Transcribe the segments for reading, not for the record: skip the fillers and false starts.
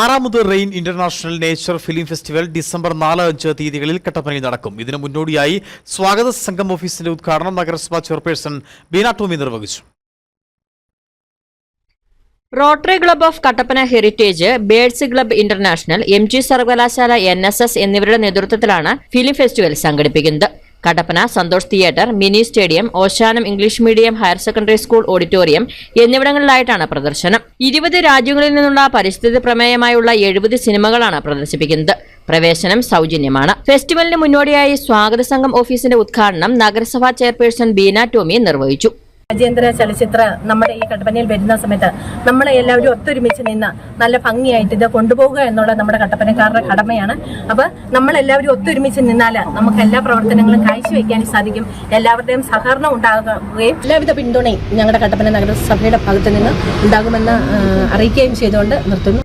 ആറാമത് rain international nature film festival December 4-5 തീയതികളിൽ കട്ടപ്പനയിൽ നടക്കും. ഇതിനു മുന്നോടിയായി സ്വാഗത സംഘം ഓഫീസിന്റെ ഉദ്ഘാടനം നഗരസഭാ ചെയർപേഴ്സൺ ബീന ടോമി നിർവഹിച്ചു. Rotary club of Kattappana heritage, birds club international, MG സർവകലാശാല, NSS എന്നിവരുടെ നേതൃത്വത്തിലാണ് ഫിലിം ഫെസ്റ്റിവൽ സംഘടിപ്പിക്കുന്നത്. Kattappana Santhosh theatre, mini stadium, Oshanam English medium higher secondary school auditorium എന്നിവിടങ്ങളിലായിട്ടാണ് പ്രദർശനം. 20 രാജ്യങ്ങളിൽ നിന്നുള്ള പരിസ്ഥിതി പ്രമേയമായുള്ള 70 സിനിമകളാണ് പ്രദർശിപ്പിക്കുന്നത്. പ്രവേശനം സൗജന്യമാണ്. ഫെസ്റ്റിവലിന് മുന്നോടിയായി സ്വാഗത സംഘം ഓഫീസിന്റെ ഉദ്ഘാടനം നഗരസഭാ ചെയർപേഴ്സൺ ബീന ടോമി നിർവഹിച്ചു. രാജ്യാന്തര ചലച്ചിത്ര നമ്മുടെ ഈ കട്ടപ്പനയിൽ വരുന്ന സമയത്ത് നമ്മളെ എല്ലാവരും ഒത്തൊരുമിച്ച് നിന്ന് നല്ല ഭംഗിയായിട്ട് ഇത് കൊണ്ടുപോകുക എന്നുള്ള നമ്മുടെ കട്ടപ്പനക്കാരുടെ കടമയാണ്. അപ്പൊ നമ്മളെല്ലാവരും ഒത്തൊരുമിച്ച് നിന്നാൽ നമുക്ക് എല്ലാ പ്രവർത്തനങ്ങളും കാഴ്ചവെക്കാൻ സാധിക്കും. എല്ലാവരുടെയും സഹകരണം ഉണ്ടാകുകയും എല്ലാവിധ പിന്തുണയും ഞങ്ങളുടെ കട്ടപ്പന നഗരസഭയുടെ ഭാഗത്ത് നിന്ന് ഉണ്ടാകുമെന്ന് അറിയിക്കുകയും ചെയ്തുകൊണ്ട് നിർത്തുന്നു.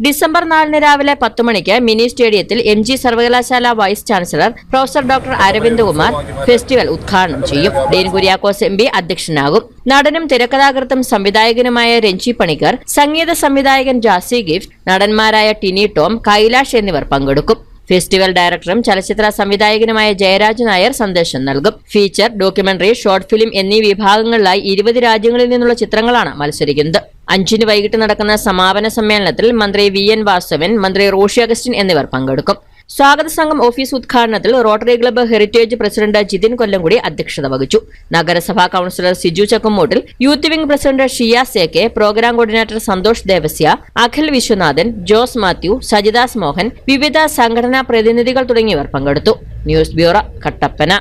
ഡിസംബർ 4 രാവിലെ 10 മണിക്ക് മിനി സ്റ്റേഡിയത്തിൽ MG സർവകലാശാല vice chancellor professor doctor Aravind Kumar festival ഉദ്ഘാടനം ചെയ്യും. ഡീൻ കുര്യാക്കോസ് MP അധ്യക്ഷനാകും. നടനും തിരക്കഥാകൃത്തും സംവിധായകനുമായ രഞ്ജി പണിക്കർ, സംഗീത സംവിധായകൻ ജാസി ഗിഫ്റ്റ്, നടന്മാരായ ടിനി ടോം, കൈലാഷ് എന്നിവർ പങ്കെടുക്കും. ഫെസ്റ്റിവൽ ഡയറക്ടറും ചലച്ചിത്ര സംവിധായകനുമായ ജയരാജ് നായർ സന്ദേശം നൽകും. ഫീച്ചർ, ഡോക്യുമെന്ററി, ഷോർട്ട് ഫിലിം എന്നീ വിഭാഗങ്ങളിലായി 20 രാജ്യങ്ങളിൽ നിന്നുള്ള ചിത്രങ്ങളാണ് മത്സരിക്കുന്നത്. 5-ന് വൈകിട്ട് നടക്കുന്ന സമാപന സമ്മേളനത്തിൽ മന്ത്രി VN വാസവൻ, മന്ത്രി റോഷി അഗസ്റ്റിൻ എന്നിവർ പങ്കെടുക്കും. സ്വാഗത സംഘം ഓഫീസ് ഉദ്ഘാടനത്തിൽ Rotary club heritage president Jithin Kollamkudi അധ്യക്ഷത വഹിച്ചു. നഗരസഭാ councillor Siju Chakkumoottil, youth wing president Shiya Seke, programme coordinator Santhosh Devasya, Akhil Viswanathan, Jose Mathew, Sajidas Mohan, വിവിധ സംഘടനാ പ്രതിനിധികൾ തുടങ്ങിയവർ പങ്കെടുത്തു. News bureau, Kattappana.